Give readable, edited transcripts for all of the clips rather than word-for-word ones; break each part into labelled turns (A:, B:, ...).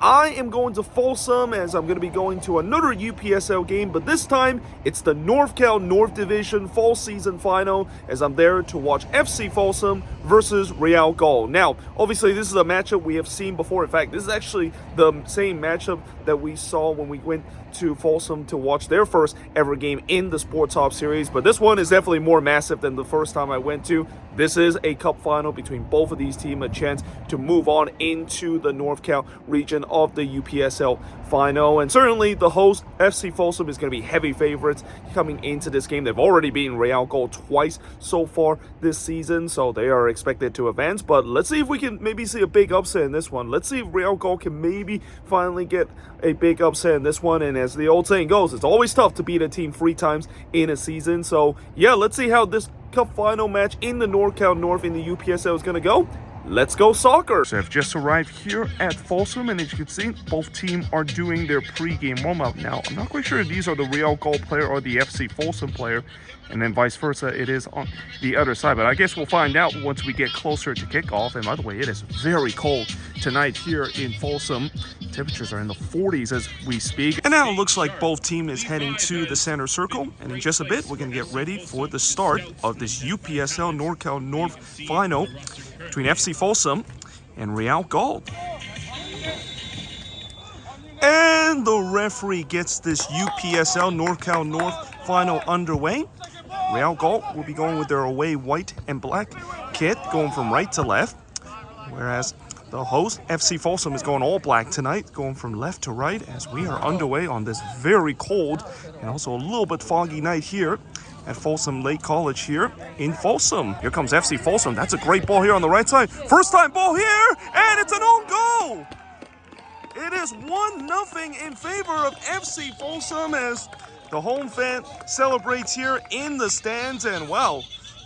A: I am going to Folsom as I'm going to be going to another UPSL game, but this time it's the NorCal North Division fall season final as I'm there to watch FC Folsom versus Real Galt. Now, obviously this is a matchup we have seen before. In fact, this is actually the same matchup that we saw when we went to Folsom to watch their first ever game in the Sporthop series, but this one is definitely more massive than the first time I went to. This is a cup final between both of these teams, a chance to move on into the NorCal region of the UPSL final, and certainly the host FC Folsom is going to be heavy favorites coming into this game. They've already beaten Real Galt twice so far this season, so they are expected to advance, but let's see if we can maybe see a big upset in this one. Let's see if Real Galt can maybe finally get a big upset in this one, and as the old saying goes, it's always tough to beat a team 3 times in a season. So yeah, let's see how this cup final match in the NorCal North in the UPSL is going to go. Let's go soccer! So I've just arrived here at Folsom, and as you can see, both teams are doing their pre-game warm-up. Now, I'm not quite sure if these are the Real Galt player or the FC Folsom player, and then vice versa, it is on the other side. But I guess we'll find out once we get closer to kickoff. And by the way, it is very cold tonight here in Folsom. Temperatures are in the 40s as we speak. And now it looks like both teams is heading to the center circle. And in just a bit, we're going to get ready for the start of this UPSL Norcal North final between FC Folsom and Real Galt. And the referee gets this UPSL Norcal North final underway. Real Galt will be going with their away white and black kit, going from right to left, whereas the host, FC Folsom, is going all black tonight, going from left to right as we are underway on this very cold and also a little bit foggy night here at Folsom Lake College here in Folsom. Here comes FC Folsom. That's a great ball here on the right side. First time ball here, and it's an own goal! It is 1-0 in favor of FC Folsom as the home fan celebrates here in the stands. And wow,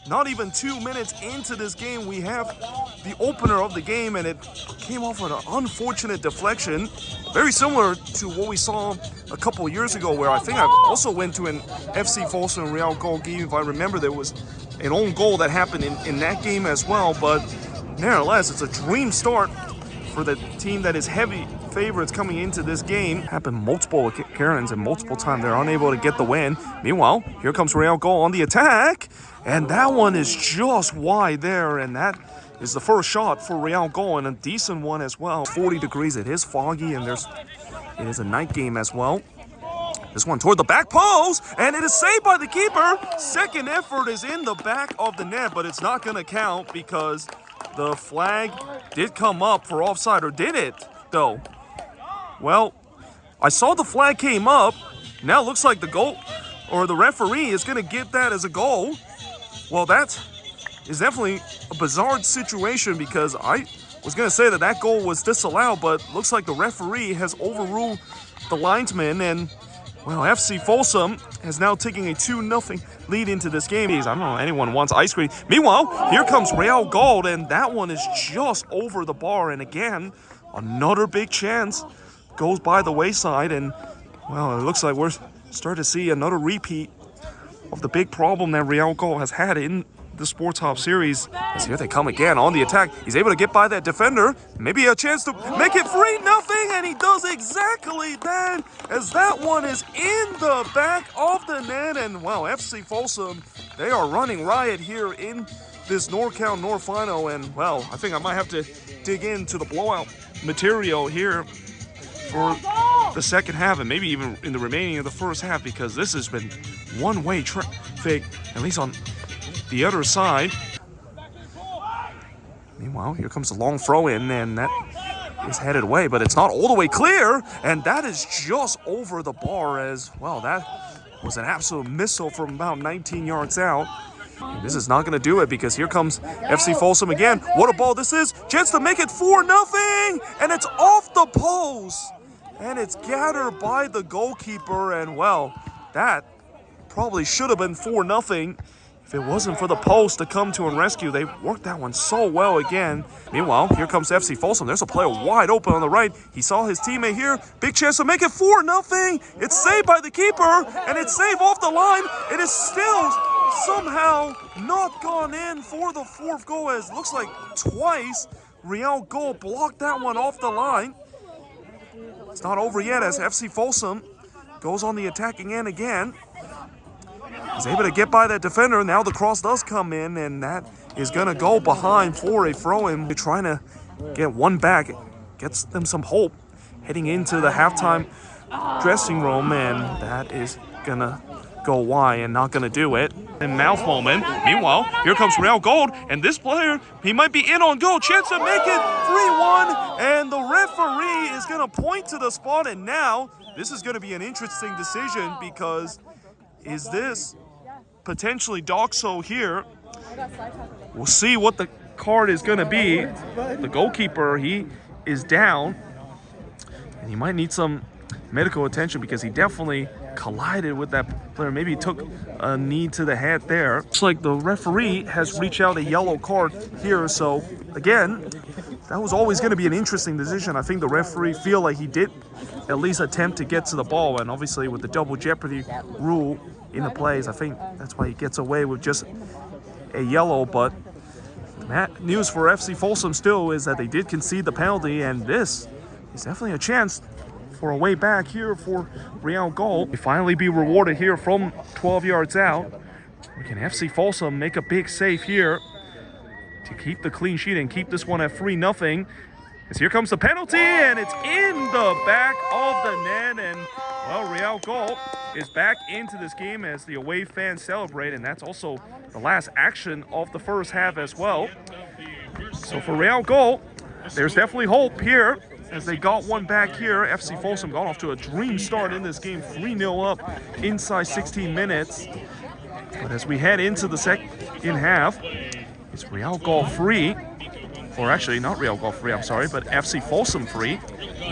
A: not even 2 minutes into this game, we have the opener of the game, and it came off an unfortunate deflection. Very similar to what we saw a couple years ago, where I think I also went to an FC Folsom and Real Galt game. If I remember, there was an own goal that happened in that game as well. But nevertheless, it's a dream start for the team that is heavy favorites coming into this game. Happened multiple occurrences and multiple times they're unable to get the win. Meanwhile, here comes Real Galt on the attack, and that one is just wide there, and that is the first shot for Real Galt, and a decent one as well. 40 degrees, it is foggy, and it is a night game as well. This one toward the back post, and it is saved by the keeper. Second effort is in the back of the net, but it's not going to count because the flag did come up for offside, or did it, though? Well, I saw the flag came up. Now it looks like the goal, or the referee is going to give that as a goal. Well, that is definitely a bizarre situation because I was going to say that goal was disallowed, but looks like the referee has overruled the linesman, and well, FC Folsom is now taking a 2-0 lead into this game. I don't know if anyone wants ice cream. Meanwhile, here comes Real Galt, and that one is just over the bar. And again, another big chance goes by the wayside. And, well, it looks like we're starting to see another repeat of the big problem that Real Galt has had in the Sporthop series. As here they come again on the attack. He's able to get by that defender. Maybe a chance to make it 3-0, and he does exactly that, as that one is in the back of the net. And wow, FC Folsom, they are running riot here in this NorCal North final. And well, I think I might have to dig into the blowout material here for the second half, and maybe even in the remaining of the first half, because this has been one-way traffic, at least on the other side. Meanwhile, here comes a long throw in, and that is headed away, but it's not all the way clear, and that is just over the bar as well. That was an absolute missile from about 19 yards out. And this is not going to do it because here comes FC Folsom again. What a ball this is. Chance to make it 4-0, and it's off the post, and it's gathered by the goalkeeper. And well, that probably should have been 4-0 if it wasn't for the post to come to and rescue. They worked that one so well again. Meanwhile, here comes FC Folsom. There's a player wide open on the right. He saw his teammate here. Big chance to make it 4-0. It's saved by the keeper, and it's saved off the line. It is still somehow not gone in for the fourth goal, as looks like twice Real Galt blocked that one off the line. it's not over yet as FC Folsom goes on the attacking end again. He's able to get by that defender. Now the cross does come in, and that is going to go behind for a throw-in. They're trying to get one back. Gets them some hope heading into the halftime dressing room, and that is going to go wide and not going to do it. And mouth moment. Meanwhile, here comes Real Galt, and this player, he might be in on goal. Chance to make it 3-1, and the referee is going to point to the spot, and now this is going to be an interesting decision because is this potentially Doxo here? We'll see what the card is going to be. The goalkeeper, he is down, and he might need some medical attention because he definitely collided with that player. Maybe he took a knee to the head there. Looks like the referee has reached out a yellow card here. So again, that was always going to be an interesting decision. I think the referee feel like he did at least attempt to get to the ball, and obviously with the double jeopardy rule in the plays, I think that's why he gets away with just a yellow. But news for FC Folsom still is that they did concede the penalty, and this is definitely a chance for a way back here for Real Galt. We finally be rewarded here from 12 yards out. Can FC Folsom make a big save here to keep the clean sheet and keep this one at 3-0? As here comes the penalty, and it's in the back of the net, and well, Real Galt is back into this game as the away fans celebrate, and that's also the last action of the first half as well. So for Real Galt, there's definitely hope here as they got one back here. FC Folsom got off to a dream start in this game, 3-0 up inside 16 minutes. But as we head into the second half, it's Real Galt free. Or actually, not Real Galt free, I'm sorry, but FC Folsom free.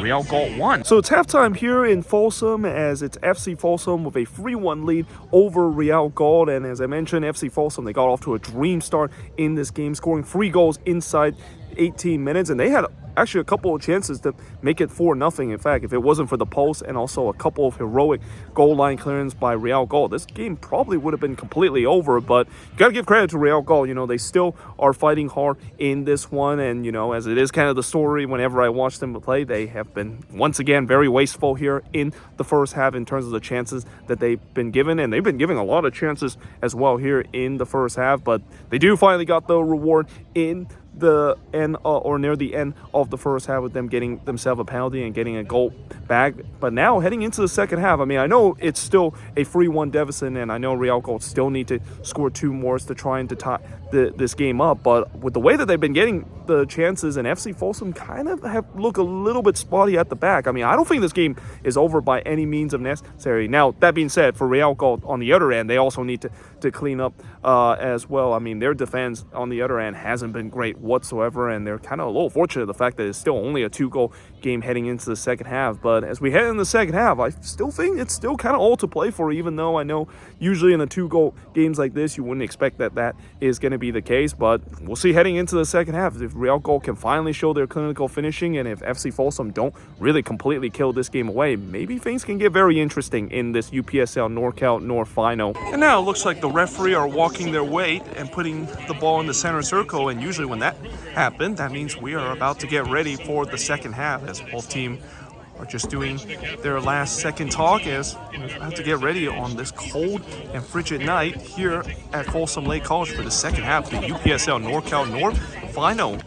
A: Real Galt 1. So it's halftime here in Folsom as it's FC Folsom with a 3-1 lead over Real Galt. And as I mentioned, FC Folsom, they got off to a dream start in this game, scoring 3 goals inside 18 minutes. And they had actually a couple of chances to make it 4-0. In fact, if it wasn't for the post and also a couple of heroic goal line clearance by Real Galt, this game probably would have been completely over. But you got to give credit to Real Galt. You know, they still are fighting hard in this one. And, you know, as it is kind of the story whenever I watch them play, they have been, once again, very wasteful here in the first half in terms of the chances that they've been given. And they've been giving a lot of chances as well here in the first half. But they do finally got the reward in the end or near the end of the first half with them getting themselves a penalty and getting a goal back. But now heading into the second half, I mean, I know it's still a 3-1 deficit, and I know Real Galt still need to score 2 more to try and to tie this game up. But with the way that they've been getting the chances, and FC Folsom kind of have look a little bit spotty at the back. I mean, I don't think this game is over by any means of necessary. Now, that being said, for Real Galt on the other end, they also need to clean up as well. I mean, their defense on the other end hasn't been great whatsoever, and they're kind of a little fortunate the fact that it's still only a 2-goal game heading into the second half. But as we head in the second half, I still think it's still kind of all to play for, even though I know usually in the 2-goal games like this, you wouldn't expect that is going to be the case. But we'll see heading into the second half if Real Galt can finally show their clinical finishing, and if FC Folsom don't really completely kill this game away, maybe things can get very interesting in this UPSL Norcal North final. And now it looks like the referee are walking their weight and putting the ball in the center circle, and usually when that happens, that means we are about to get ready for the second half, as both teams are just doing their last second talk as we have to get ready on this cold and frigid night here at Folsom Lake College for the second half of the UPSL Norcal North final.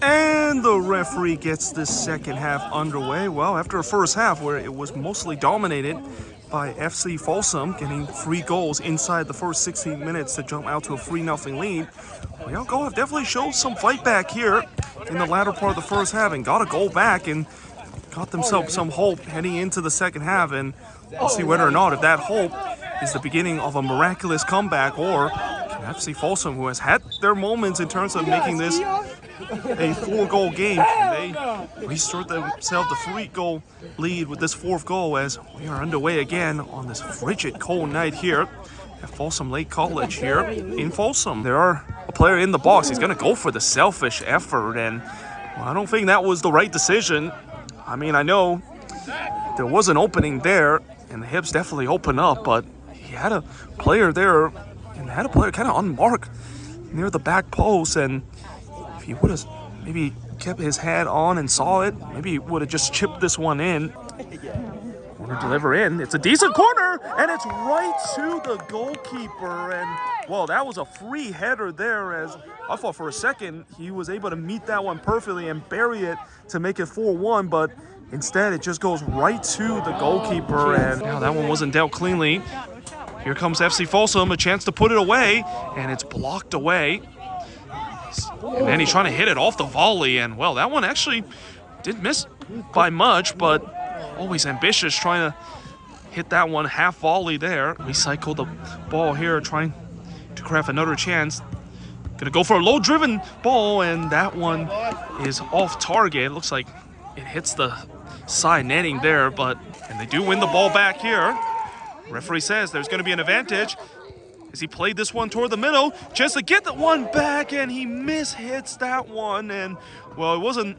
A: And the referee gets this second half underway. Well, after a first half where it was mostly dominated by FC Folsom, getting 3 goals inside the first 16 minutes to jump out to a 3-0 lead, Real Galt have definitely showed some fight back here in the latter part of the first half and got a goal back and got themselves some hope heading into the second half. And we'll see whether or not if that hope is the beginning of a miraculous comeback, or FC Folsom, who has had their moments in terms of making this a 4-goal game, they restore themselves the 3-goal lead with this 4th goal as we are underway again on this frigid cold night here at Folsom Lake College here in Folsom. There are a player in the box. He's going to go for the selfish effort, and well, I don't think that was the right decision. I mean, I know there was an opening there and the hips definitely open up, but he had a player there and had a player kind of unmarked near the back post, and if he would have maybe kept his head on and saw it, maybe he would have just chipped this one in. Corner deliver in. It's a decent corner, and it's right to the goalkeeper. And, well, that was a free header there, as I thought for a second he was able to meet that one perfectly and bury it to make it 4-1, but instead it just goes right to the goalkeeper, and now that one wasn't dealt cleanly. Here comes FC Folsom, a chance to put it away, and it's blocked away. And then he's trying to hit it off the volley, and, well, that one actually didn't miss by much, but always ambitious, trying to hit that one half volley there. Recycle the ball here, trying to craft another chance. Gonna go for a low-driven ball, and that one is off target. It looks like it hits the side netting there, and they do win the ball back here. Referee says there's gonna be an advantage as he played this one toward the middle, just to get the one back, and he mishits that one. And, well, it wasn't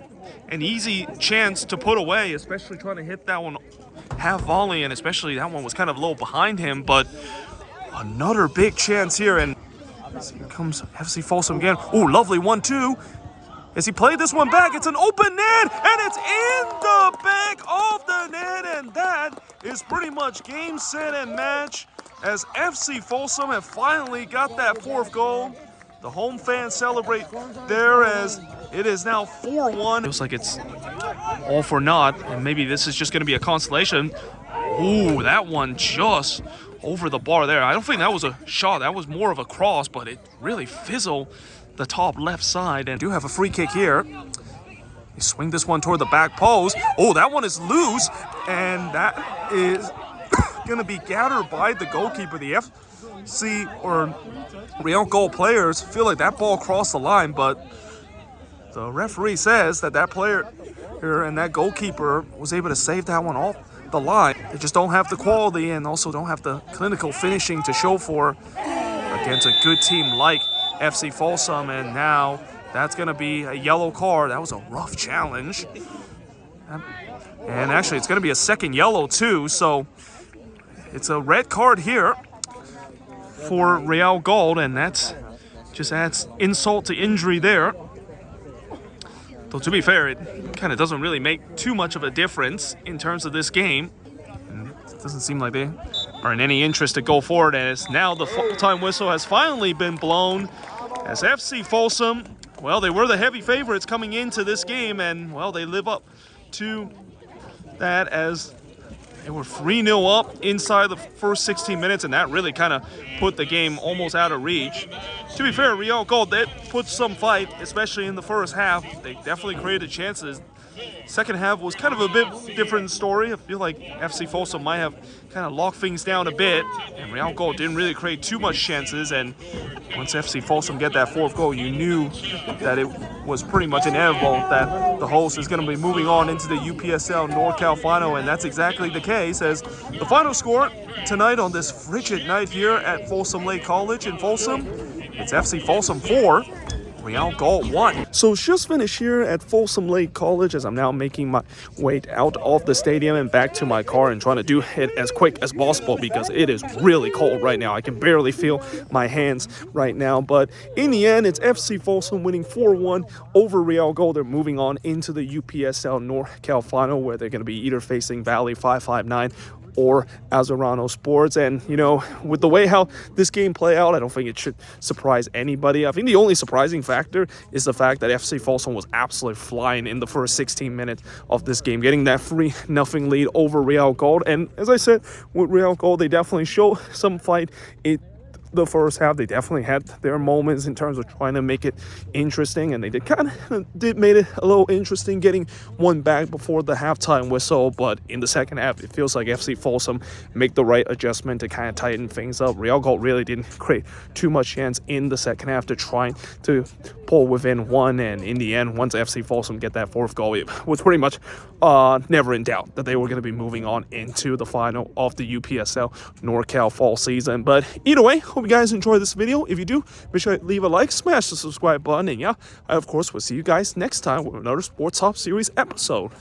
A: an easy chance to put away, especially trying to hit that one half volley, and especially that one was kind of low behind him. But another big chance here, and here comes FC Folsom again. Oh, lovely 1-2. As he played this one back, it's an open net, and it's in the back of the net, and that is pretty much game, set, and match, as FC Folsom have finally got that fourth goal. The home fans celebrate there, as it is now 4-1. Looks like it's all for naught, and maybe this is just going to be a consolation. Ooh, that one just over the bar there. I don't think that was a shot. That was more of a cross, but it really fizzled the top left side. And do have a free kick here. You swing this one toward the back post. Oh, that one is loose, and that is going to be gathered by the goalkeeper. The FC or Real Galt players feel like that ball crossed the line, but the referee says that that player here and that goalkeeper was able to save that one off the line. They just don't have the quality and also don't have the clinical finishing to show for against a good team like FC Folsom, and now that's going to be a yellow card. That was a rough challenge. And actually, it's going to be a second yellow too, so it's a red card here for Real Galt, and that just adds insult to injury there. Though, to be fair, it kind of doesn't really make too much of a difference in terms of this game. And it doesn't seem like they are in any interest to go forward, as now the full-time whistle has finally been blown, as FC Folsom, well, they were the heavy favorites coming into this game, and, well, they live up to that, as they were 3-0 up inside the first 16 minutes, and that really kind of put the game almost out of reach. To be fair, Real Galt, they put some fight, especially in the first half. They definitely created chances. Second half was kind of a bit different story. I feel like FC Folsom might have kind of locked things down a bit, and Real Galt didn't really create too much chances. And once FC Folsom get that fourth goal, you knew that it was pretty much inevitable that the host is going to be moving on into the UPSL Norcal final, and that's exactly the case, as the final score tonight on this frigid night here at Folsom Lake College in Folsom, it's FC Folsom 4, Real Galt 1. So just finished here at Folsom Lake College, as I'm now making my way out of the stadium and back to my car and trying to do it as quick as possible because it is really cold right now. I can barely feel my hands right now, but in the end, it's FC Folsom winning 4-1 over Real Galt. They're moving on into the UPSL Norcal final, where they're going to be either facing Valley 559 or Azarano Sports. And, you know, with the way how this game play out, I don't think it should surprise anybody. I think the only surprising factor is the fact that FC Folsom was absolutely flying in the first 16 minutes of this game, getting that 3-0 lead over Real Galt. And as I said, with Real Galt, they definitely show some fight the first half. They definitely had their moments in terms of trying to make it interesting, and they made it a little interesting, getting one back before the halftime whistle. But in the second half, it feels like FC Folsom make the right adjustment to kind of tighten things up. Real Galt really didn't create too much chance in the second half to try to pull within one, and in the end, once FC Folsom get that fourth goal, it was pretty much never in doubt that they were going to be moving on into the final of the UPSL Norcal fall season. But either way, hope you guys enjoy this video. If you do, make sure to leave a like, smash the subscribe button, and yeah, I of course will see you guys next time with another Sports Hop series episode.